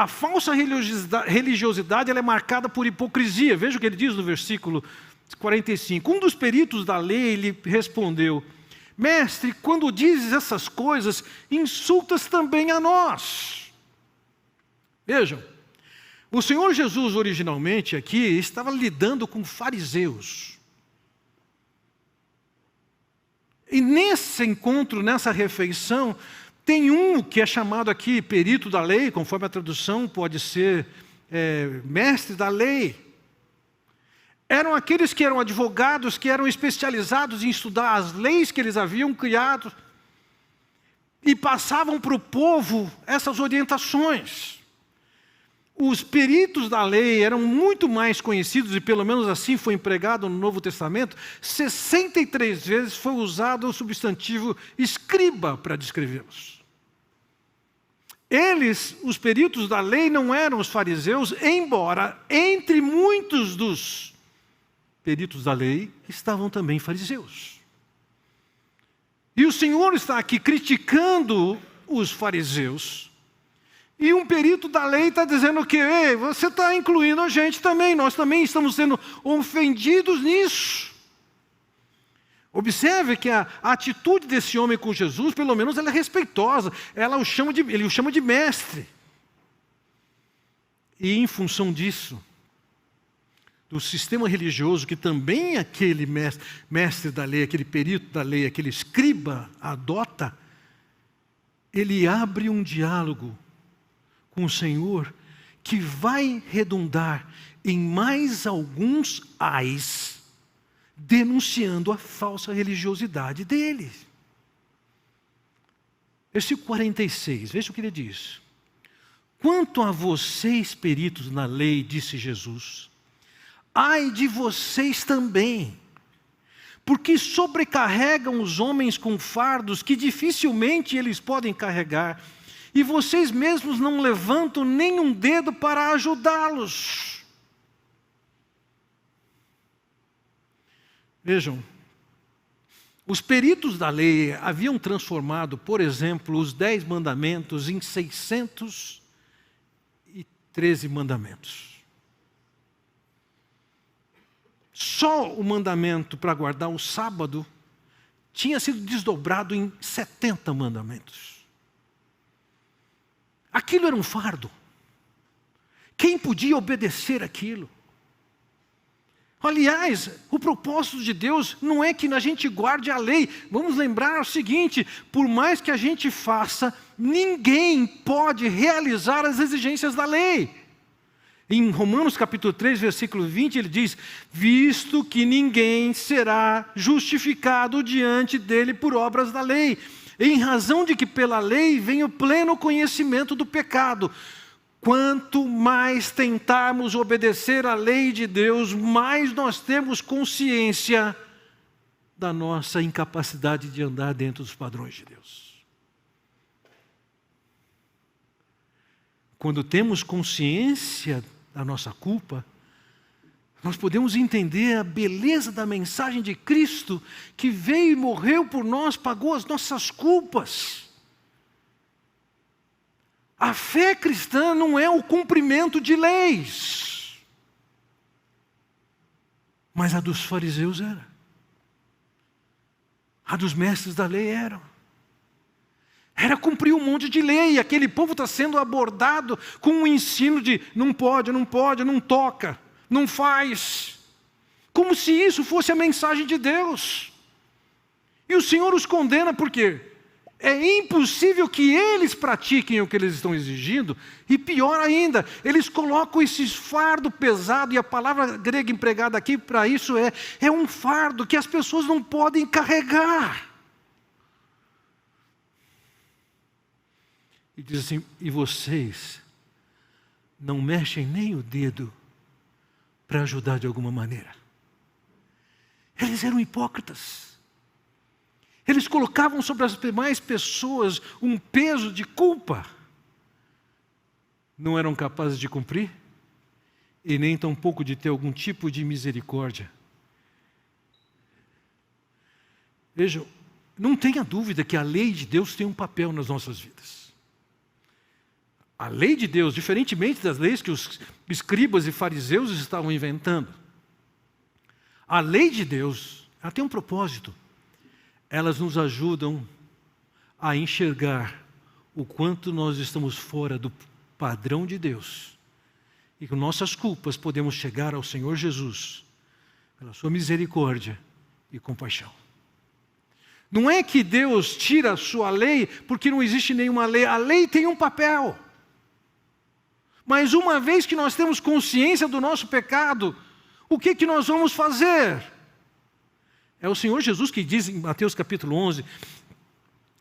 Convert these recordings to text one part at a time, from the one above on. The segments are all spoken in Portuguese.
A falsa religiosidade ela é marcada por hipocrisia. Veja o que ele diz no versículo 45. Um dos peritos da lei lhe respondeu: Mestre, quando dizes essas coisas, insultas também a nós. Vejam, o Senhor Jesus originalmente aqui estava lidando com fariseus. E nesse encontro, nessa refeição, tem um que é chamado aqui perito da lei, conforme a tradução pode ser mestre da lei. Eram aqueles que eram advogados, que eram especializados em estudar as leis que eles haviam criado e passavam para o povo essas orientações. Os peritos da lei eram muito mais conhecidos, e pelo menos assim foi empregado no Novo Testamento. 63 vezes foi usado o substantivo escriba para descrevê-los. Eles, os peritos da lei, não eram os fariseus, embora entre muitos dos peritos da lei estavam também fariseus. E o Senhor está aqui criticando os fariseus, e um perito da lei está dizendo que ei, você está incluindo a gente também, nós também estamos sendo ofendidos nisso. Observe que a atitude desse homem com Jesus, pelo menos ela é respeitosa, ele o chama de mestre. E em função disso, do sistema religioso, que também aquele mestre da lei, aquele perito da lei, aquele escriba adota, ele abre um diálogo com o Senhor que vai redundar em mais alguns ais, denunciando a falsa religiosidade dele. Versículo 46, veja o que ele diz. Quanto a vocês, peritos na lei, disse Jesus, ai de vocês também, porque sobrecarregam os homens com fardos que dificilmente eles podem carregar, e vocês mesmos não levantam nem um dedo para ajudá-los. Vejam, os peritos da lei haviam transformado, por exemplo, os 10 mandamentos em 613 mandamentos. Só o mandamento para guardar o sábado tinha sido desdobrado em 70 mandamentos. Aquilo era um fardo. Quem podia obedecer aquilo? Aliás, o propósito de Deus não é que a gente guarde a lei. Vamos lembrar o seguinte, por mais que a gente faça, ninguém pode realizar as exigências da lei. Em Romanos capítulo 3, versículo 20, ele diz, visto que ninguém será justificado diante dele por obras da lei, em razão de que pela lei vem o pleno conhecimento do pecado. Quanto mais tentarmos obedecer à lei de Deus, mais nós temos consciência da nossa incapacidade de andar dentro dos padrões de Deus. Quando temos consciência da nossa culpa, nós podemos entender a beleza da mensagem de Cristo, que veio e morreu por nós, pagou as nossas culpas. A fé cristã não é o cumprimento de leis, mas a dos fariseus era. A dos mestres da lei era. Era cumprir um monte de lei, e aquele povo está sendo abordado com um ensino de não pode, não pode, não toca, não faz. Como se isso fosse a mensagem de Deus. E o Senhor os condena por quê? É impossível que eles pratiquem o que eles estão exigindo, e pior ainda, eles colocam esse fardo pesado, e a palavra grega empregada aqui para isso é um fardo que as pessoas não podem carregar. E diz assim, e vocês não mexem nem o dedo para ajudar de alguma maneira. Eles eram hipócritas. Eles colocavam sobre as demais pessoas um peso de culpa. Não eram capazes de cumprir e nem tampouco de ter algum tipo de misericórdia. Vejam, não tenha dúvida que a lei de Deus tem um papel nas nossas vidas. A lei de Deus, diferentemente das leis que os escribas e fariseus estavam inventando. A lei de Deus, ela tem um propósito. Elas nos ajudam a enxergar o quanto nós estamos fora do padrão de Deus. E com nossas culpas podemos chegar ao Senhor Jesus, pela sua misericórdia e compaixão. Não é que Deus tira a sua lei porque não existe nenhuma lei. A lei tem um papel. Mas uma vez que nós temos consciência do nosso pecado, o que nós vamos fazer? É o Senhor Jesus que diz em Mateus capítulo 11,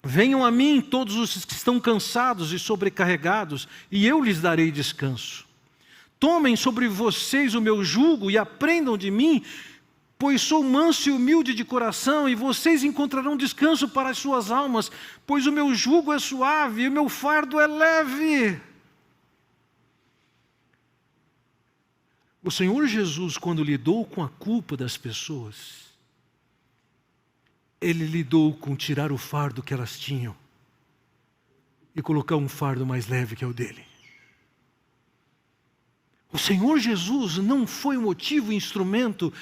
venham a mim todos os que estão cansados e sobrecarregados, e eu lhes darei descanso. Tomem sobre vocês o meu jugo e aprendam de mim, pois sou manso e humilde de coração, e vocês encontrarão descanso para as suas almas, pois o meu jugo é suave e o meu fardo é leve. O Senhor Jesus, quando lidou com a culpa das pessoas, Ele lidou com tirar o fardo que elas tinham e colocar um fardo mais leve que é o dele. O Senhor Jesus não foi motivo e instrumento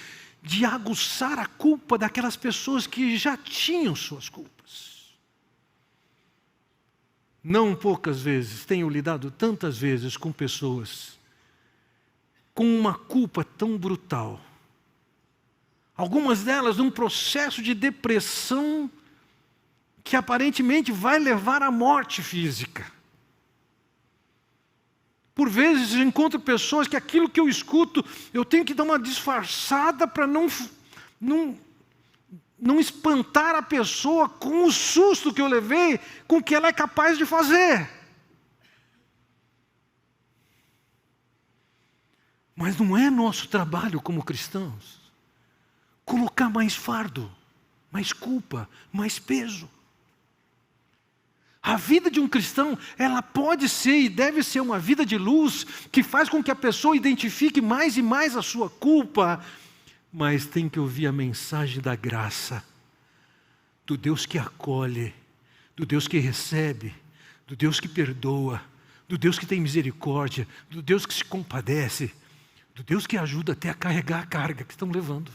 de aguçar a culpa daquelas pessoas que já tinham suas culpas. Não poucas vezes, tenho lidado tantas vezes com pessoas com uma culpa tão brutal. Algumas delas num processo de depressão que aparentemente vai levar à morte física. Por vezes eu encontro pessoas que aquilo que eu escuto, eu tenho que dar uma disfarçada para não espantar a pessoa com o susto que eu levei, com o que ela é capaz de fazer. Mas não é nosso trabalho como cristãos colocar mais fardo, mais culpa, mais peso. A vida de um cristão, ela pode ser e deve ser uma vida de luz, que faz com que a pessoa identifique mais e mais a sua culpa, mas tem que ouvir a mensagem da graça, do Deus que acolhe, do Deus que recebe, do Deus que perdoa, do Deus que tem misericórdia, do Deus que se compadece, do Deus que ajuda até a carregar a carga que estão levando.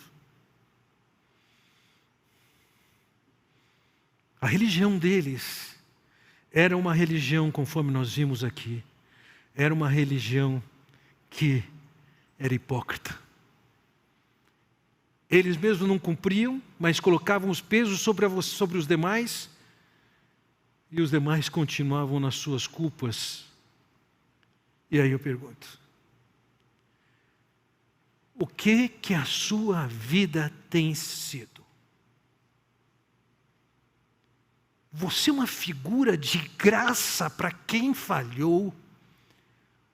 A religião deles era uma religião, conforme nós vimos aqui, era uma religião que era hipócrita. Eles mesmos não cumpriam, mas colocavam os pesos sobre os demais, e os demais continuavam nas suas culpas. E aí eu pergunto, o que a sua vida tem sido? Você é uma figura de graça para quem falhou?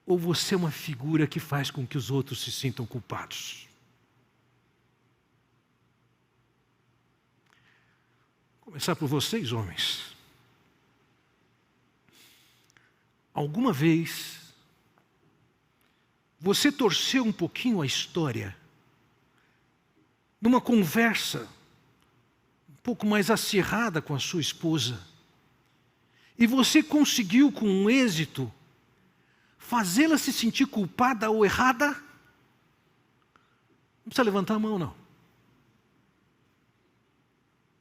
Ou você é uma figura que faz com que os outros se sintam culpados? Vou começar por vocês, homens. Alguma vez você torceu um pouquinho a história numa conversa um pouco mais acirrada com a sua esposa, e você conseguiu com um êxito fazê-la se sentir culpada ou errada? Não precisa levantar a mão, não.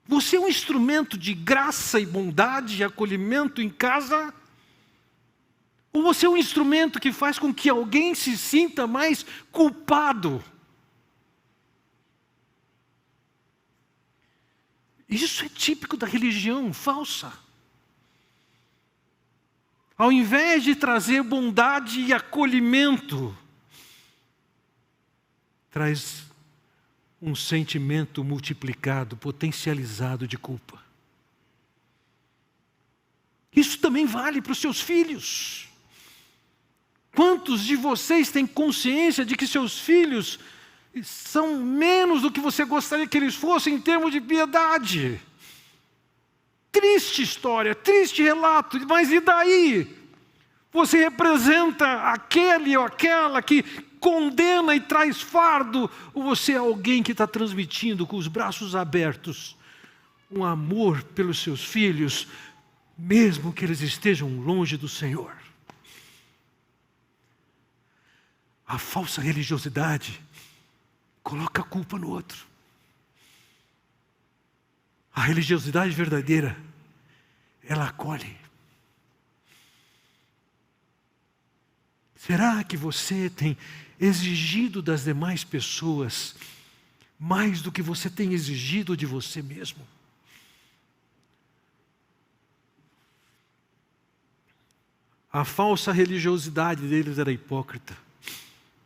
Você é um instrumento de graça e bondade e acolhimento em casa? Ou você é um instrumento que faz com que alguém se sinta mais culpado? Isso é típico da religião falsa. Ao invés de trazer bondade e acolhimento, traz um sentimento multiplicado, potencializado de culpa. Isso também vale para os seus filhos. Quantos de vocês têm consciência de que seus filhos são menos do que você gostaria que eles fossem em termos de piedade? Triste história, triste relato, mas e daí? Você representa aquele ou aquela que condena e traz fardo, ou você é alguém que está transmitindo com os braços abertos um amor pelos seus filhos, mesmo que eles estejam longe do Senhor? A falsa religiosidade coloca a culpa no outro. A religiosidade verdadeira, ela acolhe. Será que você tem exigido das demais pessoas mais do que você tem exigido de você mesmo? A falsa religiosidade deles era hipócrita.